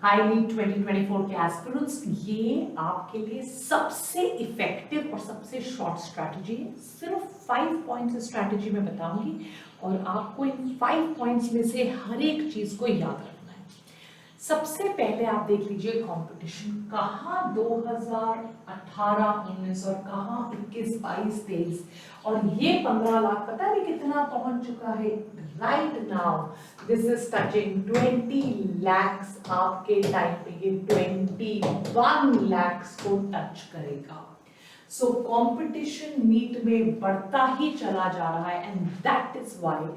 High NEET 2024 के aspirants, ये आपके लिए सबसे इफेक्टिव और सबसे शॉर्ट स्ट्रैटेजी है। सिर्फ 5 पॉइंट्स स्ट्रैटेजी में बताऊंगी और आपको इन 5 पॉइंट्स में से हर एक चीज को याद रखना है। सबसे पहले आप देख लीजिए कंपटीशन कहाँ 2018-19 और कहाँ 21-22-23 और ये 15 लाख पता है कितना पहुंच चुका है right now. This is touching 20 lakhs। आपके टाइम पे ये 21 lakhs को टच करेगा। सो कंपटीशन नीट में बढ़ता ही चला जा रहा है एंड दैट इज व्हाई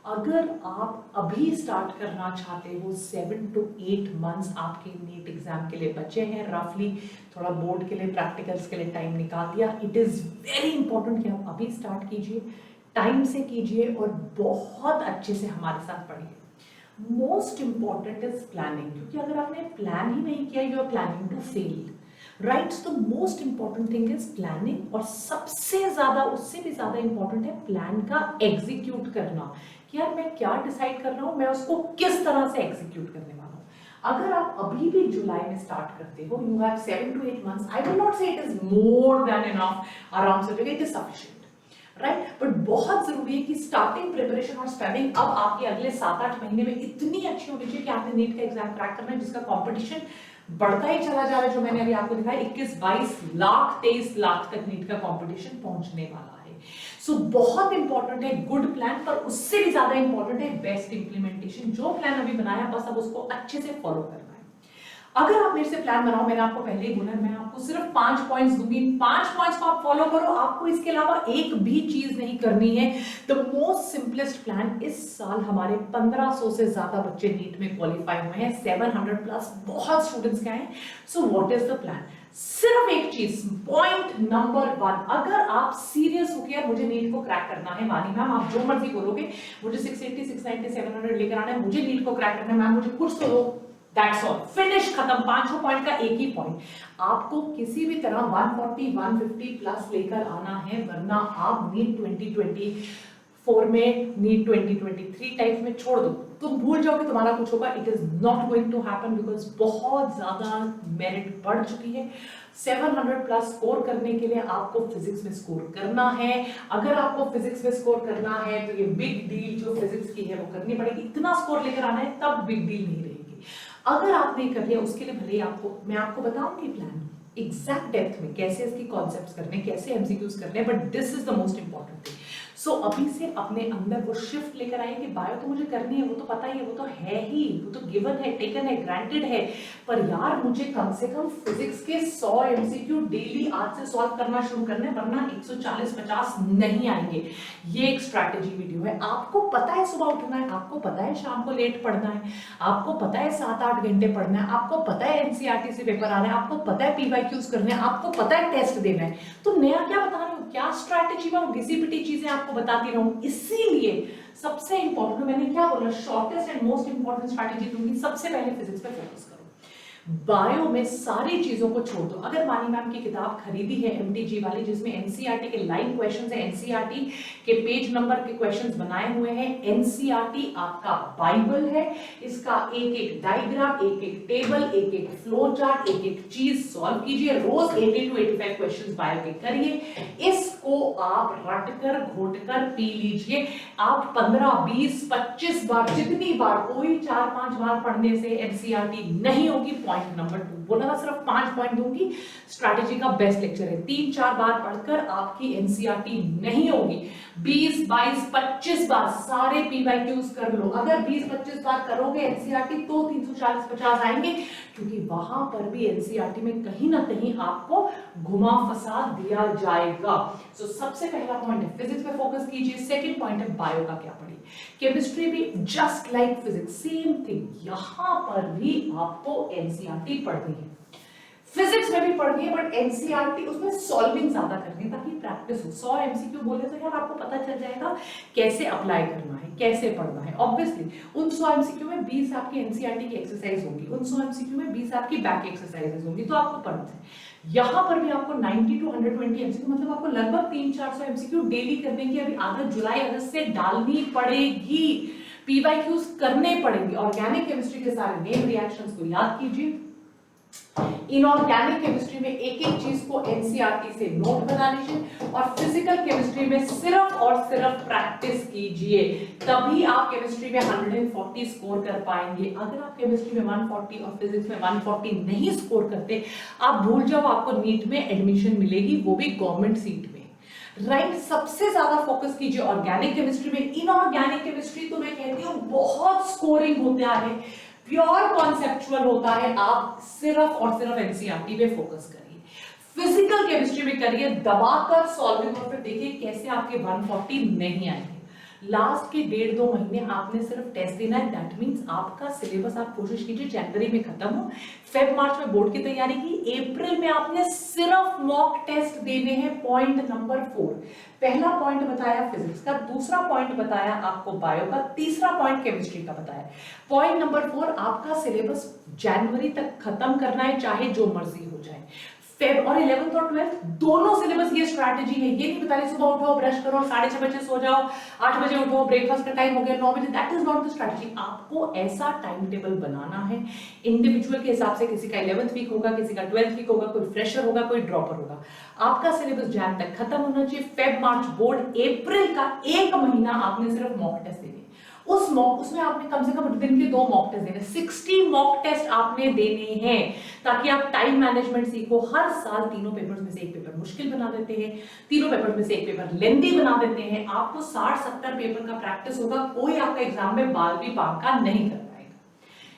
अगर आप अभी स्टार्ट करना चाहते हो 7 to 8 months आपके नीट एग्जाम के लिए बचे हैं रफली, थोड़ा बोर्ड के लिए प्रैक्टिकल्स के लिए टाइम निकाल दिया। इट इज वेरी इंपॉर्टेंट कि आप अभी स्टार्ट कीजिए, टाइम से कीजिए और बहुत अच्छे से हमारे साथ पढ़िए। मोस्ट इंपॉर्टेंट इज प्लानिंग, क्योंकि अगर आपने प्लान ही नहीं किया you are planning to fail right. तो most important thing is planning और सबसे ज्यादा उससे भी ज्यादा इंपॉर्टेंट है प्लान का एग्जीक्यूट करना कि यार मैं क्या डिसाइड कर रहा हूं, मैं उसको किस तरह से एग्जीक्यूट करने वाला हूं। अगर आप अभी भी जुलाई में स्टार्ट करते हो, you have 7 to 8 months, I will not say it is more than enough, आराम से it is sufficient right. But बहुत जरूरी है कि स्टार्टिंग प्रिपरेशन और स्टडिंग अब आपके अगले 7-8 महीने में इतनी अच्छी होनी चाहिए कि आपने नीट का एग्जाम क्रैक करना है जिसका कंपटीशन बढ़ता ही चला जा रहा है। जो मैंने अभी आपको दिखाया 21-22 लाख 23 लाख तक नीट का कंपटीशन पहुंचने वाला है। सो बहुत इंपॉर्टेंट है गुड प्लान, पर उससे भी ज्यादा इंपॉर्टेंट है बेस्ट इंप्लीमेंटेशन। जो प्लान अभी बनाया बस अब उसको अच्छे से फॉलो करना है। अगर आप मेरे से प्लान बनाओ, मैंने आपको पहले ही बोला मैं आपको सिर्फ 5 पॉइंट्स दूंगी, 5 पॉइंट्स को आप फॉलो करो, आपको इसके अलावा एक भी चीज नहीं करनी है। द मोस्ट सिंपलेस्ट प्लान, इस साल हमारे 1500 से ज्यादा बच्चे नीट में क्वालिफाई हुए हैं, 700 प्लस बहुत स्टूडेंट्स के हैं। So what is the plan? सिर्फ एक चीज, पॉइंट नंबर 1, अगर आप सीरियस हो गया मुझे नीट को क्रैक करना है, मानी मैम आप जो मर्जी बोलोगे, मुझे 680 690 700 लेकर आना है, मुझे नीट को क्रैक करना है, मैम मुझे कुछ तो दो, दैट्स ऑल, फिनिश, खत्म। 5 पॉइंट का एक ही पॉइंट, आपको किसी भी तरह 140 150 प्लस लेकर आना है, वरना आप नीट 2024 में, नीट 2023 टाइप में छोड़ दो, तुम भूल जाओ कि तुम्हारा कुछ होगा। It is not going to happen because बहुत ज्यादा मेरिट बढ़ चुकी है। 700 प्लस स्कोर करने के लिए आपको फिजिक्स में स्कोर करना है। अगर आपको फिजिक्स में स्कोर करना है तो ये बिग डील जो फिजिक्स की है वो करनी पड़ेगी, इतना स्कोर लेकर आना है, तब बिग डील नहीं रहेगी। अगर आपने कर लिया उसके लिए भले आपको मैं आपको बताऊंगी प्लान एग्जैक्ट डेप्थ में कैसे इसकी कॉन्सेप्ट्स करने, कैसे एमसीक्यूज करने, but this is the most important thing. So अभी से अपने अंदर वो शिफ्ट लेकर आए कि बायो तो मुझे करनी है, वो तो पता ही है, वो तो है ही, वो तो गिवन है, टेकन है, ग्रांटेड है, पर यार मुझे कम से कम फिजिक्स के 100 एमसीक्यू डेली आज से सॉल्व करना शुरू करने, वरना 140-50 नहीं आएंगे। ये एक स्ट्रैटेजी वीडियो है। आपको पता है सुबह उठना है, आपको पता है शाम को लेट पढ़ना है, आपको पता है 7-8 घंटे पढ़ना है, आपको पता है एनसीईआरटी से पेपर आ रहा है, आपको पता है पीवाईक्यूज करने हैं, आपको पता है टेस्ट देना है, तो नया क्या बता रही हूँ? क्या स्ट्रैटेजी में घिसी पिटी चीजें आपको बताती रहूं? इसीलिए सबसे इंपॉर्टेंट, मैंने क्या बोला, shortest and most important strategy दूंगी। सबसे पहले फिजिक्स पे फोकस करो, बायो में सारी चीजों को छोड़ दो। अगर मानी मैम की किताब खरीदी है एमटीजी वाली, जिसमें एनसीईआरटी के लाइन क्वेश्चंस है, एनसीईआरटी के पेज नंबर के क्वेश्चंस बनाए हुए हैं, एनसीईआरटी आपका बाइबल है, इसका एक एक डायग्राम, एक एक टेबल, एक एक फ्लो चार्ट, एक एक चीज सॉल्व कीजिए, रोज 80 to 85 क्वेश्चंस बायो के करिए। इसको आप रटकर घोटकर पी लीजिए। आप 15 20 25 बार, जितनी बार, कोई 4-5 बार पढ़ने से एनसीईआरटी नहीं होगी। पॉइंट नंबर 2 बोला ना, सिर्फ 5 पॉइंट दूंगी, स्ट्रैटेजी का बेस्ट लेक्चर है। 3-4 बार पढ़कर आपकी एनसीईआरटी नहीं होगी। 20 22 25 बार सारे पीवाईक्यूज कर लो। अगर 20-25 बार करोगे एनसीईआरटी तो 340-50 आएंगे, क्योंकि वहां पर भी एनसीईआरटी में कहीं ना कहीं आपको घुमा फंसा दिया जाएगा। सो सबसे पहला पॉइंट है फिजिक्स पे फोकस कीजिए। सेकंड पॉइंट है बायो का क्या पढ़िए। केमिस्ट्री भी just like physics, same thing, यहां पर भी आपको एनसीईआरटी पढ़नी है। फिजिक्स में भी पढ़नी है, बट एनसीईआरटी उसमें सॉल्विंग ज्यादा करनी है ताकि प्रैक्टिस हो। 100 एमसीक्यू बोले तो यार आपको पता चल जाएगा कैसे अप्लाई करना है, कैसे पढ़ना है। ऑब्वियसली उन 100 एमसीक्यू में 20 आपकी एनसीईआरटी की एक्सरसाइज होगी, उन 100 एमसीक्यू में 20 आपकी बैक एक्सरसाइजेज होंगी, तो आपको पढ़ना है। यहां पर भी आपको 90 to 120 एमसीक्यू, मतलब आपको लगभग 300-400 एमसीक्यू डेली करने की अभी आदत जुलाई अगस्त से डालनी पड़ेगी। पीवाईक्यूज करने पड़ेंगे। ऑर्गेनिक केमिस्ट्री के सारे नेम रिएक्शंस को याद कीजिए। इनऑर्गेनिक केमिस्ट्री में एक एक चीज को एनसीईआरटी से नोट बना लीजिए और फिजिकल केमिस्ट्री में सिर्फ और सिर्फ प्रैक्टिस कीजिए, तभी आप केमिस्ट्री में 140 स्कोर कर पाएंगे। अगर आप केमिस्ट्री में 140 और फिजिक्स में 140 नहीं स्कोर करते, आप भूल जाओ आपको नीट में एडमिशन मिलेगी, वो भी गवर्नमेंट सीट में। राइट, सबसे ज्यादा फोकस कीजिए ऑर्गेनिक केमिस्ट्री में। इनऑर्गेनिक केमिस्ट्री तो मैं कहती हूँ बहुत स्कोरिंग होता है, प्योर कॉन्सेप्चुअल होता है, आप सिर्फ और सिर्फ एनसीईआरटी पे फोकस करिए। फिजिकल केमिस्ट्री में करिए दबाकर सॉल्विंग और फिर देखिए कैसे आपके 140 नहीं आएंगे। लास्ट के 1.5-2 महीने आपने सिर्फ टेस्ट देना है, दैट मींस आपका सिलेबस आप कोशिश कीजिए जनवरी में खत्म हो, फेब मार्च में बोर्ड की तैयारी की, अप्रैल में आपने सिर्फ मॉक टेस्ट देने हैं। पॉइंट नंबर 4, पहला पॉइंट बताया फिजिक्स का, दूसरा पॉइंट बताया आपको बायो का, तीसरा पॉइंट केमिस्ट्री का बताया। पॉइंट नंबर 4, आपका सिलेबस जनवरी तक खत्म करना है, चाहे जो मर्जी हो जाए। फेब और 11th और 12th दोनों सिलेबस ये स्ट्रैटेजी है। ये नहीं बता रही सुबह उठो ब्रश करो 6:30 बजे सो जाओ, 8 बजे उठो ब्रेकफास्ट का टाइम हो गया 9 बजे, that is not the strategy. आपको ऐसा टाइम टेबल बनाना है इंडिविजुअल के हिसाब से, किसी का 11th वीक होगा, किसी का 12th वीक होगा, कोई फ्रेशर होगा, कोई ड्रॉपर होगा। आपका सिलेबस जैन तक खत्म होना चाहिए, फेब मार्च बोर्ड, अप्रैल का 1 महीना आपने सिर्फ मॉक टेस्ट देने। उसमें आपने कम से कम दिन के 2 मॉक टेस्ट देने, 60 मॉक टेस्ट आपने देने हैं, ताकि आप टाइम मैनेजमेंट सीखो। हर साल तीनों पेपर्स में से एक पेपर मुश्किल बना देते हैं, तीनों पेपर्स में से एक पेपर लेंथी बना देते हैं। आपको 60-70 पेपर का प्रैक्टिस होगा, कोई आपका एग्जाम में बाल भी बांका नहीं कर पाएगा।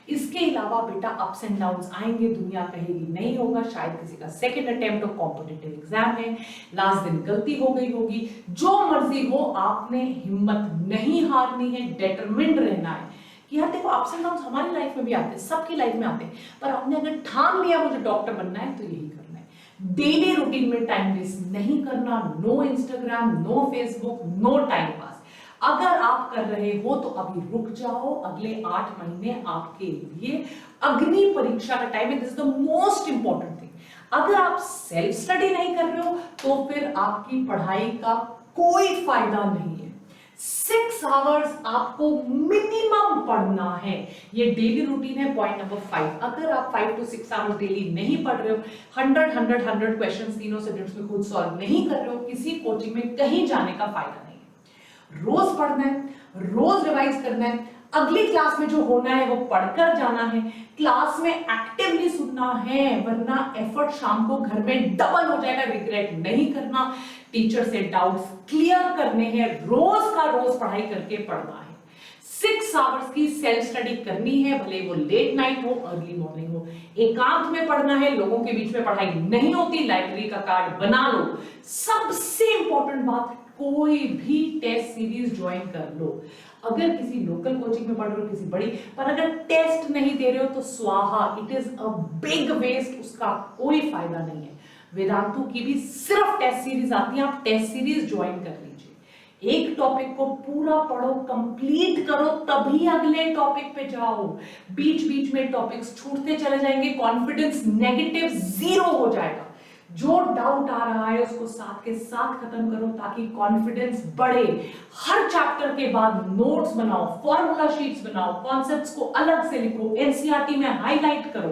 इसके अलावा बेटा अप्स एंड डाउन्स आएंगे, दुनिया कहेगी नहीं होगा, शायद किसी का सेकंड अटेम्प्ट हो, कॉम्पिटिटिव एग्जाम है, लास्ट दिन गलती हो गई होगी, जो मर्जी हो, आपने हिम्मत नहीं हारनी है, डिटरमिन्ड रहना है कि यार देखो अप्स एंड डाउन्स हमारी लाइफ में भी आते हैं, सबकी लाइफ में आते हैं, पर आपने अगर ठान लिया मुझे डॉक्टर बनना है तो यही करना है। डेली रूटीन में टाइम वेस्ट नहीं करना, no Instagram, no Facebook, no time pass. अगर आप कर रहे हो तो अभी रुक जाओ, अगले 8 महीने आपके लिए अग्नि परीक्षा का टाइम है, this is the most important thing. अगर आप सेल्फ स्टडी नहीं कर रहे हो तो फिर आपकी पढ़ाई का कोई फायदा नहीं है। 6 आवर्स आपको मिनिमम पढ़ना है, ये डेली रूटीन है। पॉइंट नंबर 5, अगर आप 5 to 6 आवर्स डेली नहीं पढ़ रहे हो, 100 क्वेश्चंस तीनों सब्जेक्ट्स में खुद सॉल्व नहीं कर रहे हो, किसी कोचिंग में कहीं जाने का फायदा नहीं है। रोज पढ़ना है, रोज रिवाइज करना है, अगली क्लास में जो होना है वो पढ़कर जाना है, क्लास में एक्टिवली सुनना है, वरना एफर्ट शाम को घर में डबल हो जाएगा, रिग्रेट नहीं करना, टीचर से डाउट्स क्लियर करने हैं, रोज का रोज पढ़ाई करके पढ़ना है। 6 आवर्स की सेल्फ स्टडी करनी है, भले वो लेट नाइट हो अर्ली मॉर्निंग हो, एकांत में पढ़ना है, लोगों के बीच में पढ़ाई नहीं होती, लाइब्रेरी का कार्ड बना लो। सबसे इंपॉर्टेंट बात, कोई भी टेस्ट सीरीज ज्वाइन कर लो। अगर किसी लोकल कोचिंग में पढ़ रहे हो, किसी बड़ी, पर अगर टेस्ट नहीं दे रहे हो तो स्वाहा, it is a big waste, उसका कोई फायदा नहीं है। वेदांतु की भी सिर्फ टेस्ट सीरीज आती है, आप टेस्ट सीरीज ज्वाइन कर लीजिए, एक टॉपिक को पूरा पढ़ो, कंप्लीट करो, तभी अगले टॉपिक पे जाओ। बीच बीच में टॉपिक्स छूटते चले जाएंगे, कॉन्फिडेंस नेगेटिव 0 हो जाएगा। जो डाउट आ रहा है उसको साथ के साथ खत्म करो ताकि कॉन्फिडेंस बढ़े। हर चैप्टर के बाद नोट्स बनाओ, फॉर्मूला शीट्स बनाओ, कॉन्सेप्ट्स को अलग से लिखो, एनसीईआरटी में हाईलाइट करो,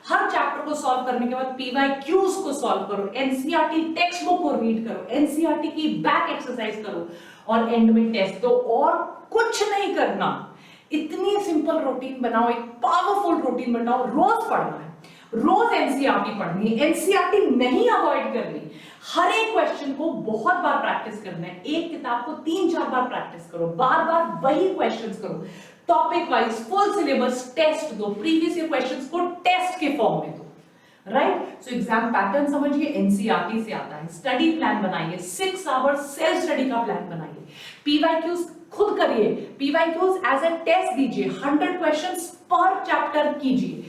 हर चैप्टर को सॉल्व करने के बाद पीवाईक्यूज को सॉल्व करो, एनसीईआरटी टेक्स्ट बुक को रीड करो, एनसीईआरटी की बैक एक्सरसाइज करो और एंड में टेस्ट दो, और कुछ नहीं करना। इतनी सिंपल रूटीन बनाओ, एक पावरफुल रूटीन बनाओ, रोज पढ़ना है, रोज एनसीईआरटी पढ़नी है, एनसीईआरटी नहीं अवॉइड करनी, हर एक क्वेश्चन को बहुत बार प्रैक्टिस करना है, एक किताब को 3-4 बार प्रैक्टिस करो, बार बार वही क्वेश्चंस करो, topic wise full syllabus test दो, प्रीवियस ईयर क्वेश्चंस को टेस्ट के फॉर्म में दो, राइट। सो एग्जाम पैटर्न समझिए, एनसीईआरटी से आता है, स्टडी प्लान बनाइए, 6 आवर्स सेल्फ स्टडी का प्लान बनाइए, पीवाईक्यूज खुद करिए, पीवाईक्यूज एज ए टेस्ट दीजिए, 100 क्वेश्चंस पर चैप्टर कीजिए,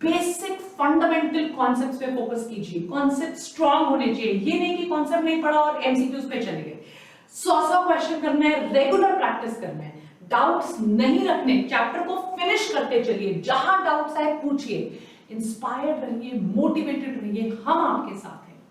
बेसिक फंडामेंटल कॉन्सेप्ट्स पे फोकस कीजिए, कॉन्सेप्ट स्ट्रांग होने चाहिए, ये नहीं कि कॉन्सेप्ट नहीं पढ़ा और एमसीक्यूज पे चले गए। 100 क्वेश्चन करना है, रेगुलर प्रैक्टिस करना है, डाउट्स नहीं रखने, चैप्टर को फिनिश करते चलिए, जहां डाउट्स आए पूछिए, इंस्पायर्ड रहिए, मोटिवेटेड रहिए, हम आपके साथ हैं।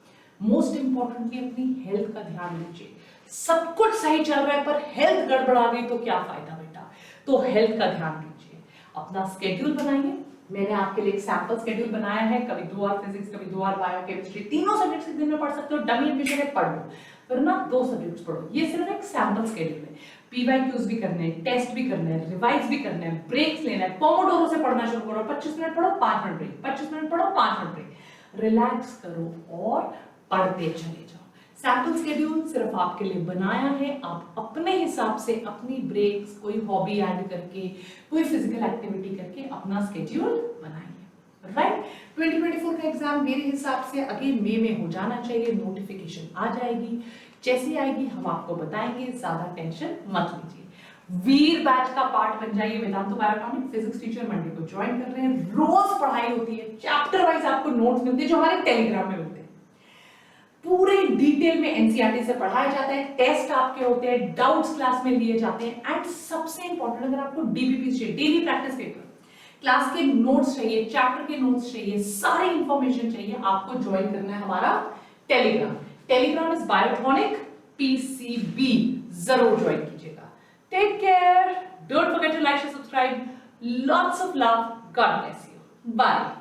मोस्ट इंपॉर्टेंटली अपनी हेल्थ का ध्यान लीजिए, सब कुछ सही चल रहा है पर हेल्थ गड़बड़ा गई तो क्या फायदा बेटा। तो हेल्थ का ध्यान दीजिए, अपना स्केड्यूल बनाइए। मैंने आपके लिए एक सैंपल स्केड्यूल बनाया है, कभी 2 आवर फिजिक्स, कभी 2 आवर बायोकेमिस्ट्री, तीनों सब्जेक्ट्स एक दिन में पढ़ सकते हो। डमी एडमिशन है, पढ़ लो, वरना 2 सब्जेक्ट्स पढ़ो। ये सिर्फ एक सैंपल स्केड्यूल है। पीवाईक्यूज भी करने हैं, टेस्ट भी करने हैं, रिवाइज भी करने हैं, ब्रेक्स लेना है। पोमोडोरो से पढ़ना शुरू करो, 25 मिनट पढ़ो, 5 मिनट ब्रेक, 25 मिनट पढ़ो, 5 मिनट ब्रेक, रिलैक्स करो और पढ़ते चले जाओ। सैंपल स्केड्यूल सिर्फ आपके लिए बनाया है, आप अपने हिसाब से अपनी ब्रेक्स, कोई हॉबी ऐड करके, कोई फिजिकल एक्टिविटी करके अपना स्केड्यूल बनाइए। राइट, 2024 का एग्जाम मेरे हिसाब से अगेन मई में हो जाना चाहिए। नोटिफिकेशन आ जाएगी, जैसी आएगी हम आपको बताएंगे, ज्यादा टेंशन मत लीजिए। वीर बैच का पार्ट बन जाइए। Vedantu Biotonic physics teacher Monday को ज्वाइन कर रहे हैं। रोज पढ़ाई होती है, चैप्टर वाइज आपको नोट्स मिलते हैं जो हमारे टेलीग्राम में मिलते हैं। पूरे डिटेल में एनसीईआरटी से पढ़ाया जाता है, टेस्ट आपके होते हैं, डाउट्स क्लास में लिए जाते हैं, एंड सबसे इंपॉर्टेंट अगर आपको डीबीपी चाहिए, डेली प्रैक्टिस पेपर, क्लास के नोट्स चाहिए, चैप्टर के नोट्स चाहिए, सारी इंफॉर्मेशन चाहिए, आपको ज्वाइन करना है हमारा Telegram. Telegram is Biotonic PCB, जरूर ज्वाइन कीजिएगा। Take care, don't forget to like and subscribe, lots of love, God bless you, bye.